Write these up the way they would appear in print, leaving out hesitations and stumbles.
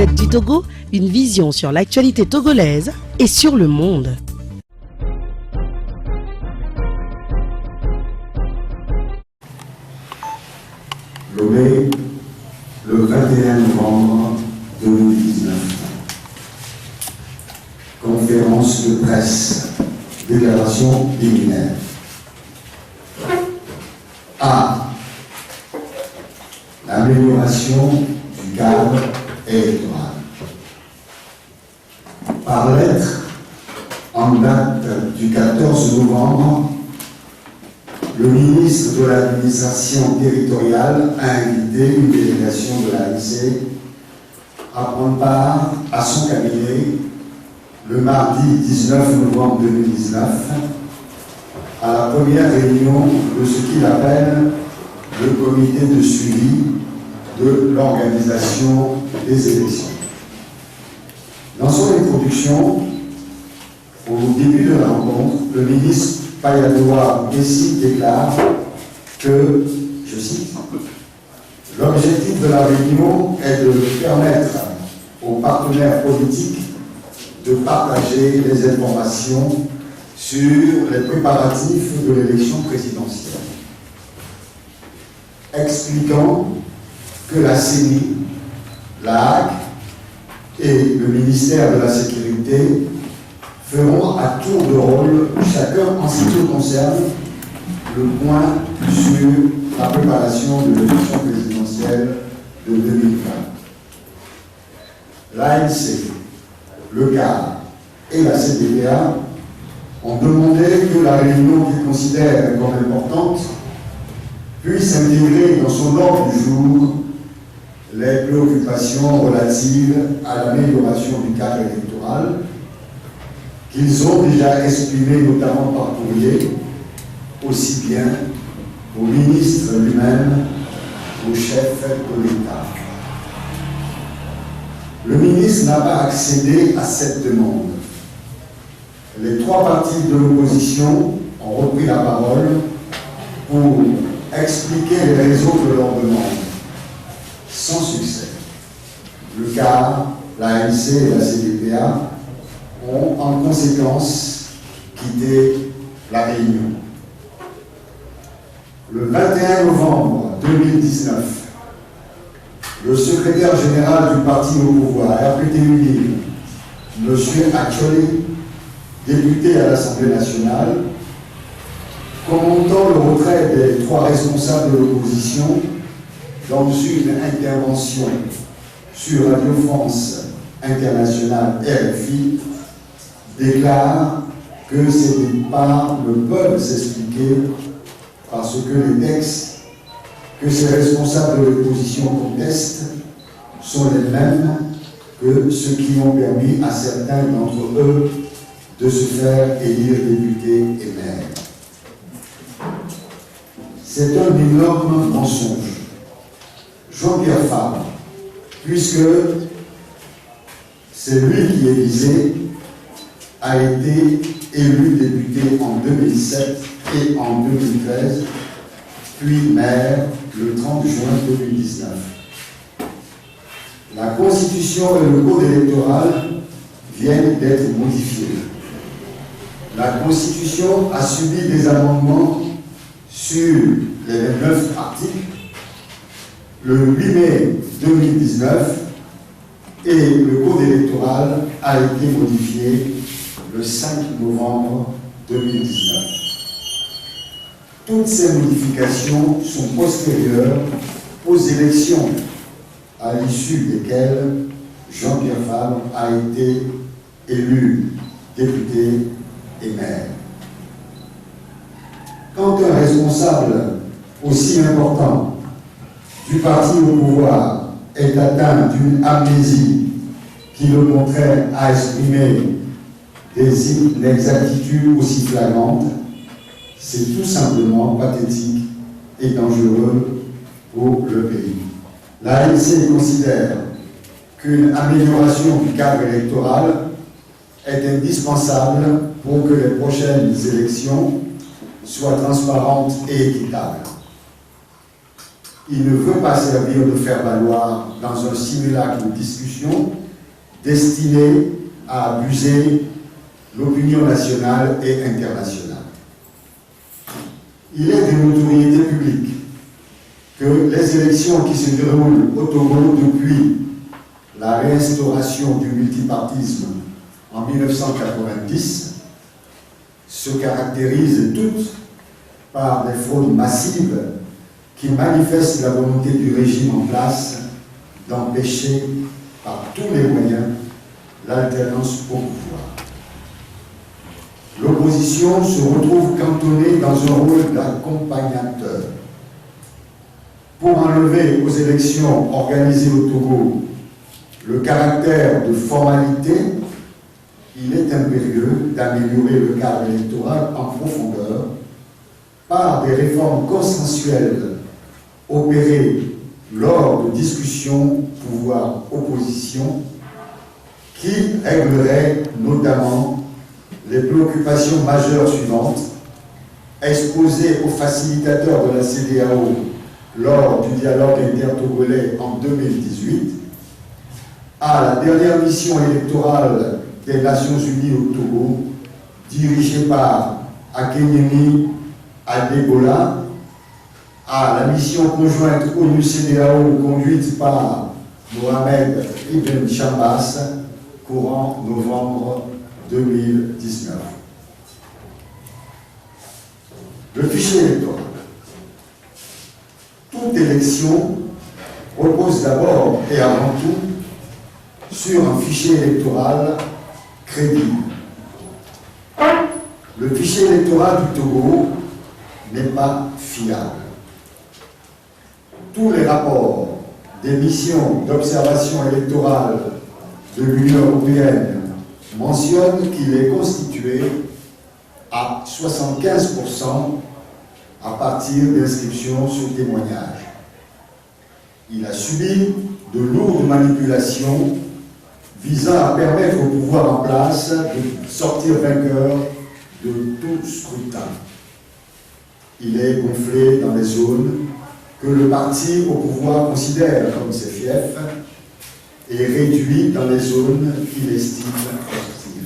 Gazette du Togo, une vision sur l'actualité togolaise et sur le monde. Lomé, le 21 novembre 2019. Conférence de presse, déclaration liminaire. A. L'amélioration du cadre électoral. Par lettre, en date du 14 novembre, le ministre de l'administration territoriale a invité une délégation de l'ANC à prendre part à son cabinet le mardi 19 novembre 2019 à la première réunion de ce qu'il appelle le comité de suivi de l'organisation des élections. Dans son introduction, au début de la rencontre, le ministre Payadoua Bessi déclare que, je cite, « L'objectif de la réunion est de permettre aux partenaires politiques de partager les informations sur les préparatifs de l'élection présidentielle, expliquant que la CENI, la HAC et le ministère de la Sécurité feront à tour de rôle, chacun en ce qui concerne, le point sur la préparation de l'élection présidentielle de 2020. L'ANC, le CAR et la CDPA ont demandé que la réunion qu'ils considèrent comme importante puisse intégrer dans son ordre du jour les préoccupations relatives à l'amélioration du cadre électoral qu'ils ont déjà exprimées notamment par courrier, aussi bien au ministre lui-même qu'au chef de l'État. Le ministre n'a pas accédé à cette demande. Les trois partis de l'opposition ont repris la parole pour expliquer les raisons de leur demande, sans succès. Le CAR, l'ANC et la CDPA ont en conséquence quitté la réunion. Le 21 novembre 2019, le secrétaire général du parti au pouvoir, RPT-UNI, M. Acholi, député à l'Assemblée nationale, commentant le retrait des trois responsables de l'opposition dans une intervention sur Radio France Internationale RFI, déclare que ces départs ne peuvent s'expliquer parce que les textes que ces responsables de l'opposition contestent sont les mêmes que ceux qui ont permis à certains d'entre eux de se faire élire députés et maires. C'est un énorme mensonge. Jean-Pierre Fabre, puisque c'est lui qui est visé, a été élu député en 2007 et en 2013, puis maire le 30 juin 2019. La Constitution et le Code électoral viennent d'être modifiés. La Constitution a subi des amendements sur les 9 articles le 8 mai 2019 et le Code électoral a été modifié le 5 novembre 2019. Toutes ces modifications sont postérieures aux élections à l'issue desquelles Jean-Pierre Fabre a été élu député et maire. Quand un responsable aussi important du parti au pouvoir est atteint d'une amnésie qui le contraint à exprimer des inexactitudes aussi flagrantes, c'est tout simplement pathétique et dangereux pour le pays. L'ANC considère qu'une amélioration du cadre électoral est indispensable pour que les prochaines élections soient transparentes et équitables. il ne veut pas servir de faire-valoir dans un simulacre de discussion destiné à abuser l'opinion nationale et internationale. Il est d'une notoriété publique que les élections qui se déroulent au Togo depuis la réinstauration du multipartisme en 1990 se caractérisent toutes par des fraudes massives qui manifestent la volonté du régime en place d'empêcher par tous les moyens l'alternance au pouvoir. L'opposition se retrouve cantonnée dans un rôle d'accompagnateur. Pour enlever aux élections organisées au Togo le caractère de formalité, il est impérieux d'améliorer le cadre électoral en profondeur par des réformes consensuelles opérées lors de discussions pouvoir-opposition qui régleraient notamment les préoccupations majeures suivantes exposées aux facilitateurs de la CEDEAO lors du dialogue intertogolais en 2018, à la dernière mission électorale des Nations Unies au Togo, dirigée par Akenyemi Adebola, à la mission conjointe ONU-CEDEAO conduite par Mohamed Ibn Chambas, courant novembre 2019. Le fichier électoral. Toute élection repose d'abord et avant tout sur un fichier électoral crédible. Le fichier électoral du Togo n'est pas fiable. Tous les rapports des missions d'observation électorale de l'Union européenne mentionnent qu'il est constitué à 75% à partir d'inscriptions sur témoignage. Il a subi de lourdes manipulations visant à permettre au pouvoir en place de sortir vainqueur de tout scrutin. Il est gonflé dans les zones que le parti au pouvoir considère comme ses fiefs et réduit dans les zones qu'il estime hostiles.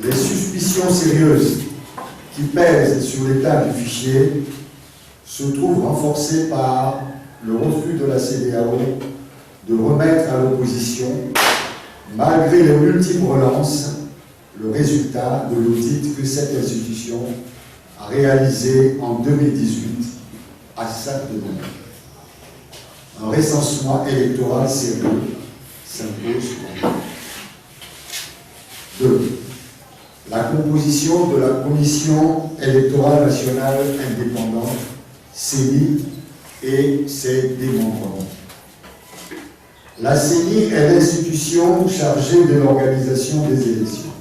Les suspicions sérieuses qui pèsent sur l'état du fichier se trouvent renforcées par le refus de la CEDEAO de remettre à l'opposition, malgré les multiples relances, le résultat de l'audit que cette institution a réalisé en 2018 à sa demande. Un recensement électoral sérieux s'impose. 2. La composition de la Commission électorale nationale indépendante, CENI, et ses démembrements. La CENI est l'institution chargée de l'organisation des élections.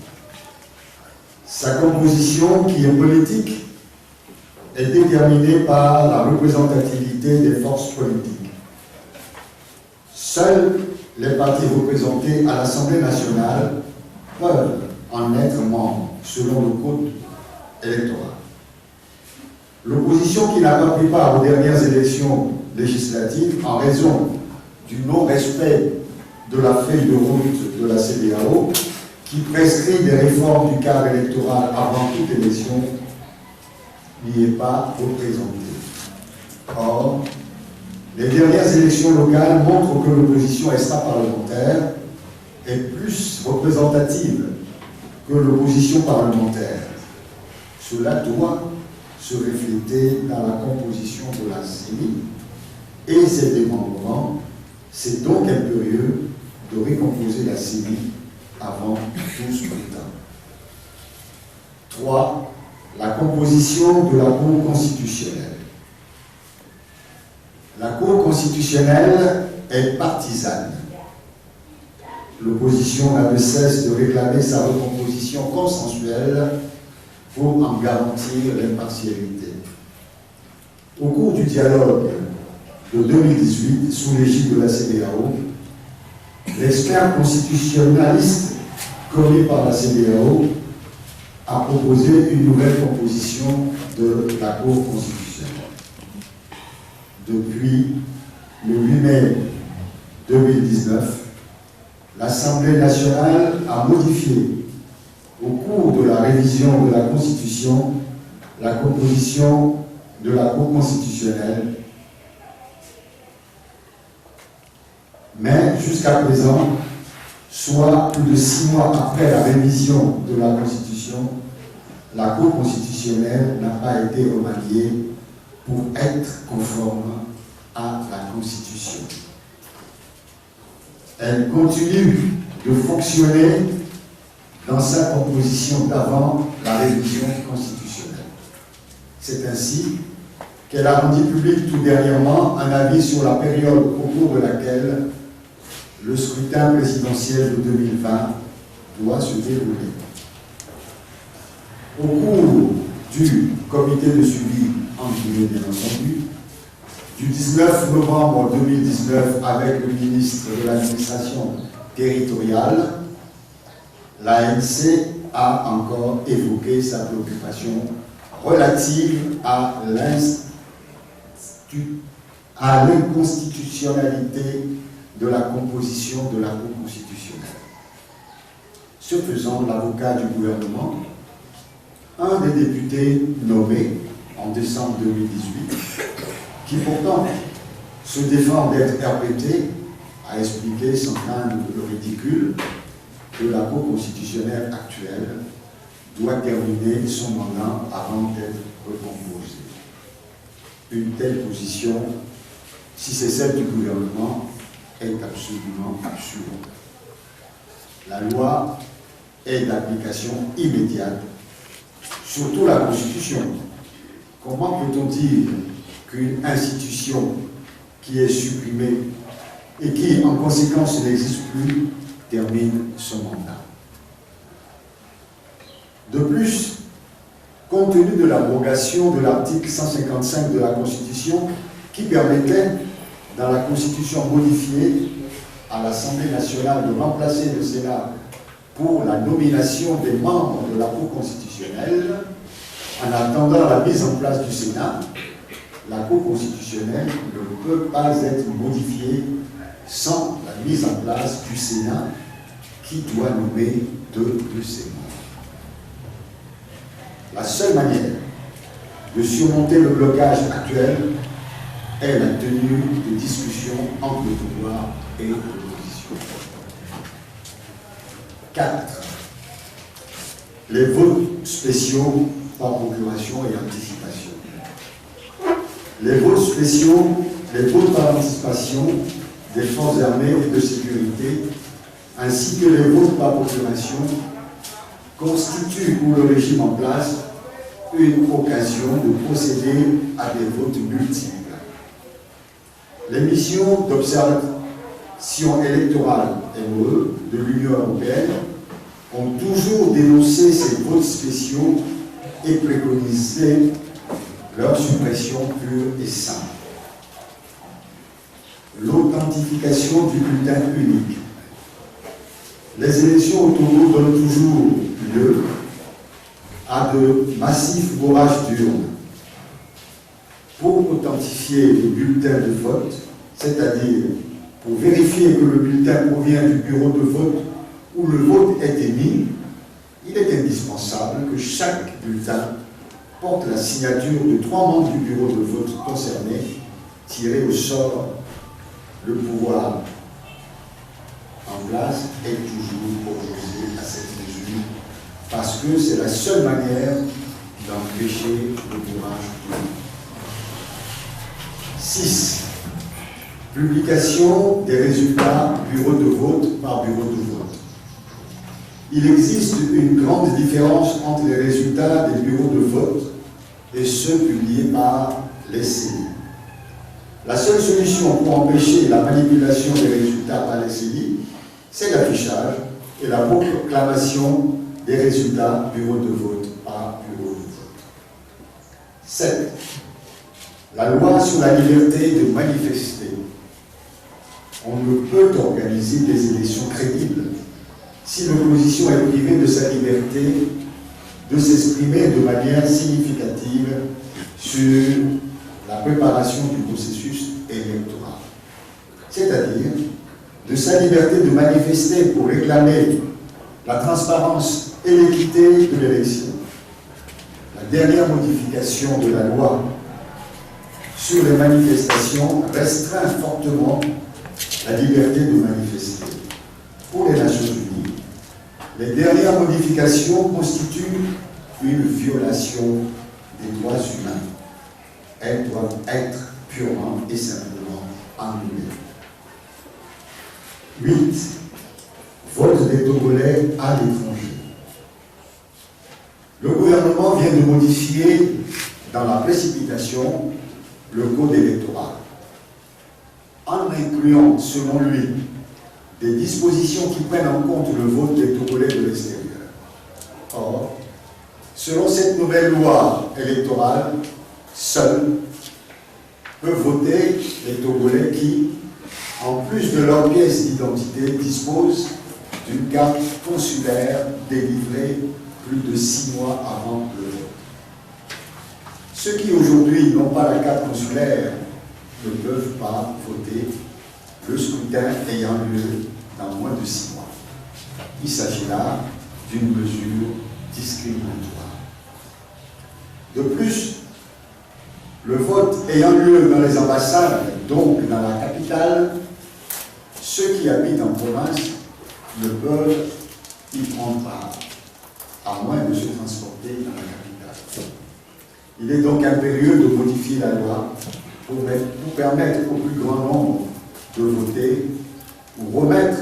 Sa composition, qui est politique, est déterminée par la représentativité des forces politiques. Seuls les partis représentés à l'Assemblée nationale peuvent en être membres, selon le code électoral. L'opposition qui n'a pas pris part aux dernières élections législatives en raison du non-respect de la feuille de route de la CEDEAO, qui prescrit des réformes du cadre électoral avant toute élection, n'y est pas représentée. Or, les dernières élections locales montrent que l'opposition extra-parlementaire est plus représentative que l'opposition parlementaire. Cela doit se refléter dans la composition de la CENI et ses démembrements. C'est donc impérieux de recomposer la CENI avant tout scrutin. 3. La composition de la Cour constitutionnelle. La Cour constitutionnelle est partisane. L'opposition n'a de cesse de réclamer sa recomposition consensuelle pour en garantir l'impartialité. Au cours du dialogue de 2018, sous l'égide de la CEDEAO, l'expert constitutionnaliste connu par la CEDEAO a proposé une nouvelle composition de la Cour constitutionnelle. depuis le 8 mai 2019, l'Assemblée nationale a modifié, au cours de la révision de la Constitution, la composition de la Cour constitutionnelle. Mais jusqu'à présent, soit plus de 6 mois après la révision de la Constitution, la Cour constitutionnelle n'a pas été remaniée pour être conforme à la Constitution. Elle continue de fonctionner dans sa composition d'avant la révision constitutionnelle. C'est ainsi qu'elle a rendu public tout dernièrement un avis sur la période au cours de laquelle le scrutin présidentiel de 2020 doit se dérouler. Au cours du comité de suivi, bien entendu, du 19 novembre 2019 avec le ministre de l'administration territoriale, l'ANC a encore évoqué sa préoccupation relative à l'inconstitutionnalité de la composition de la Cour constitutionnelle. Ce faisant, l'avocat du gouvernement, un des députés nommés en décembre 2018, qui pourtant se défend d'être RPT, a expliqué sans craindre le ridicule que la Cour constitutionnelle actuelle doit terminer son mandat avant d'être recomposée. Une telle position, si c'est celle du gouvernement, est absolument absurde. La loi est d'application immédiate, surtout la Constitution. Comment peut-on dire qu'une institution qui est supprimée et qui, en conséquence, n'existe plus, termine son mandat? De plus, compte tenu de l'abrogation de l'article 155 de la Constitution qui permettait, dans la Constitution modifiée, à l'Assemblée nationale de remplacer le Sénat pour la nomination des membres de la Cour constitutionnelle, en attendant la mise en place du Sénat, la Cour constitutionnelle ne peut pas être modifiée sans la mise en place du Sénat qui doit nommer deux de ses membres. La seule manière de surmonter le blocage actuel est la tenue de discussions entre le pouvoir et l'opposition. 4. Les votes spéciaux par procuration et anticipation. Les votes spéciaux, les votes par anticipation des forces armées et de sécurité, ainsi que les votes par procuration, constituent pour le régime en place une occasion de procéder à des votes multiples. Les missions d'observation électorale MOE de l'Union européenne ont toujours dénoncé ces votes spéciaux et préconisé leur suppression pure et simple. L'authentification du bulletin unique. Les élections au Togo donnent toujours lieu à de massifs bourrages d'urnes. Pour authentifier le bulletin de vote, c'est-à-dire pour vérifier que le bulletin provient du bureau de vote où le vote est émis, il est indispensable que chaque bulletin porte la signature de 3 membres du bureau de vote concerné, tirés au sort. Le pouvoir en place est toujours opposé à cette mesure parce que c'est la seule manière d'empêcher le bourrage du vote. 6. Publication des résultats bureau de vote par bureau de vote. Il existe une grande différence entre les résultats des bureaux de vote et ceux publiés par les CENI. La seule solution pour empêcher la manipulation des résultats par les CENI, c'est l'affichage et la proclamation des résultats bureau de vote par bureau de vote. 7. La loi sur la liberté de manifester. On ne peut organiser des élections crédibles si l'opposition est privée de sa liberté de s'exprimer de manière significative sur la préparation du processus c'est-à-dire de sa liberté de manifester pour réclamer la transparence et l'équité de l'élection. La dernière modification de la loi sur les manifestations restreint fortement la liberté de manifester. Pour les Nations Unies, les dernières modifications constituent une violation des droits humains. Elles doivent être purement et simplement annulées. 8. Vote des Togolais à l'étranger. Le gouvernement vient de modifier dans la précipitation le code électoral, en incluant, selon lui, des dispositions qui prennent en compte le vote des Togolais de l'extérieur. Or, selon cette nouvelle loi électorale, seuls peuvent voter les Togolais qui, en plus de leur pièce d'identité, disposent d'une carte consulaire délivrée plus de 6 mois avant le vote. Ceux qui aujourd'hui n'ont pas la carte consulaire ne peuvent pas voter, le scrutin ayant lieu dans moins de 6 mois. Il s'agit là d'une mesure discriminatoire. De plus, le vote ayant lieu dans les ambassades, donc dans la capitale, ceux qui habitent en province ne peuvent y prendre part, à moins de se transporter dans la capitale. Il est donc impérieux de modifier la loi pour permettre au plus grand nombre de voter ou remettre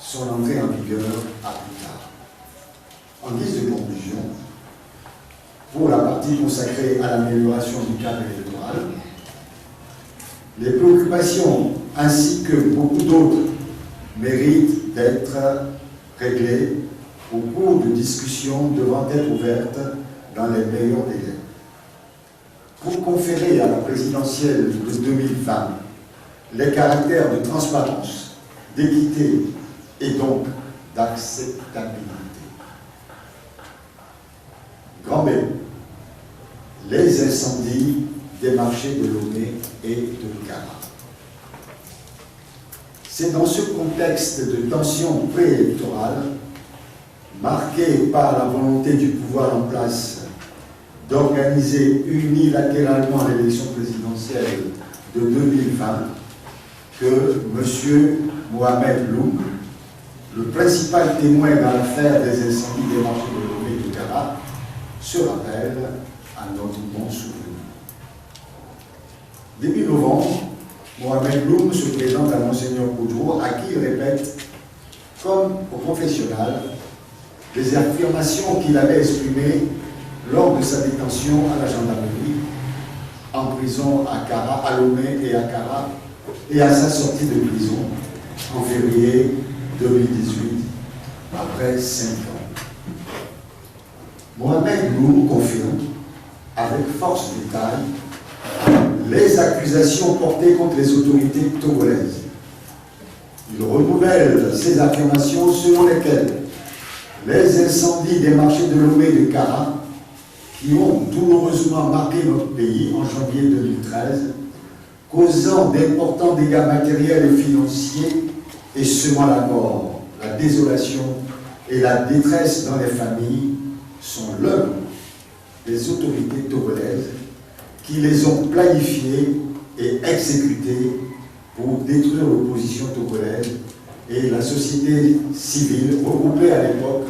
son entrée en vigueur à plus tard. En guise de conclusion, pour la partie consacrée à l'amélioration du cadre électoral, les préoccupations ainsi que beaucoup d'autres méritent d'être réglées au cours de discussions devant être ouvertes dans les meilleurs délais. Pour conférer à la présidentielle de 2020 les caractères de transparence, d'équité et donc d'acceptabilité. Grand B. Les incendies des marchés de Lomé et de Kara. C'est dans ce contexte de tension préélectorale, marqué par la volonté du pouvoir en place d'organiser unilatéralement l'élection présidentielle de 2020, que M. Mohamed Loum, le principal témoin dans l'affaire des incendies des marchés de Lomé et de Kara, se rappelle à notre bon souvenir. Début novembre, Mohamed Loum se présente à Monseigneur Koudrou, à qui il répète, comme au confessionnal, les affirmations qu'il avait exprimées lors de sa détention à la gendarmerie, en prison à Kara, à Lomé et à Kara, et à sa sortie de prison en février 2018, après 5 ans. Mohamed Loum confirme, avec force de détail, les accusations portées contre les autorités togolaises. Il renouvelle ces affirmations selon lesquelles les incendies des marchés de Lomé et de Kara, qui ont douloureusement marqué notre pays en janvier 2013, causant d'importants dégâts matériels et financiers et semant la mort, la désolation et la détresse dans les familles, sont l'œuvre des autorités togolaises qui les ont planifiés et exécutés pour détruire l'opposition togolaise et la société civile regroupée à l'époque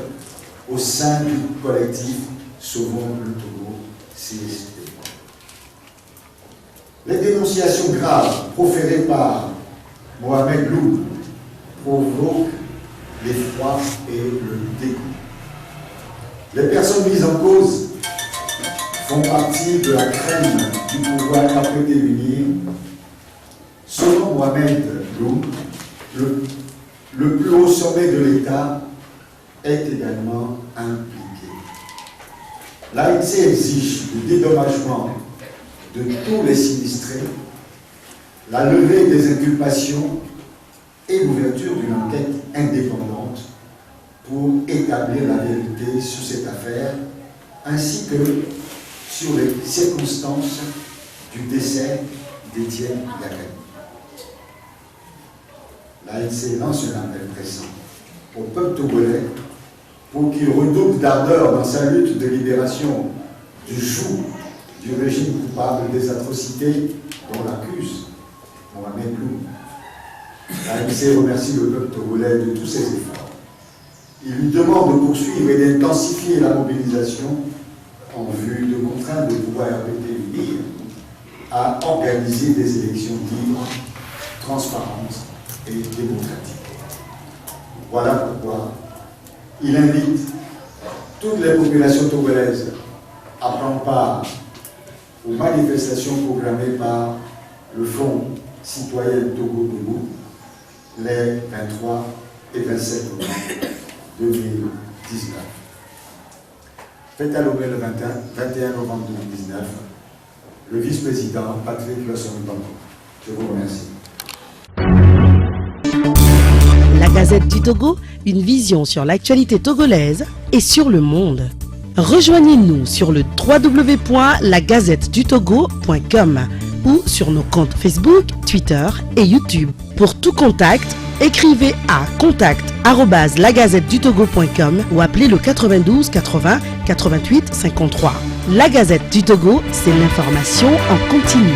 au sein du collectif Sauvons le Togo, CST. Les dénonciations graves proférées par Mohamed Loum provoquent l'effroi et le dégoût. Les personnes mises en cause font partie de la crème du pouvoir qu'après unir. Selon Mohamed Loum, le plus haut sommet de l'État est également impliqué. L'ANC exige le dédommagement de tous les sinistrés, la levée des inculpations et l'ouverture d'une enquête indépendante pour établir la vérité sur cette affaire, ainsi que sur les circonstances du décès d'Étienne Yakani. l'ANC lance un appel pressant au peuple togolais pour qu'il redouble d'ardeur dans sa lutte de libération du joug du régime coupable des atrocités dont l'accuse Mohamed Loum. L'ANC remercie le peuple togolais de tous ses efforts. Il lui demande de poursuivre et d'intensifier la mobilisation en vue de contraindre le pouvoir RPP unir à organiser des élections libres, transparentes et démocratiques. Voilà pourquoi il invite toutes les populations togolaises à prendre part aux manifestations programmées par le Fonds citoyen Togo les 23 et 27 novembre 2019. Fête à Lomé le 21 novembre 2019, le vice-président Patrick Losson-Bango. Je vous remercie. La Gazette du Togo, une vision sur l'actualité togolaise et sur le monde. Rejoignez-nous sur le www.lagazettedutogo.com ou sur nos comptes Facebook, Twitter et YouTube. Pour tout contact, écrivez à contact@lagazettedutogo.com ou appelez le 92 80 88 53. La Gazette du Togo, c'est l'information en continu.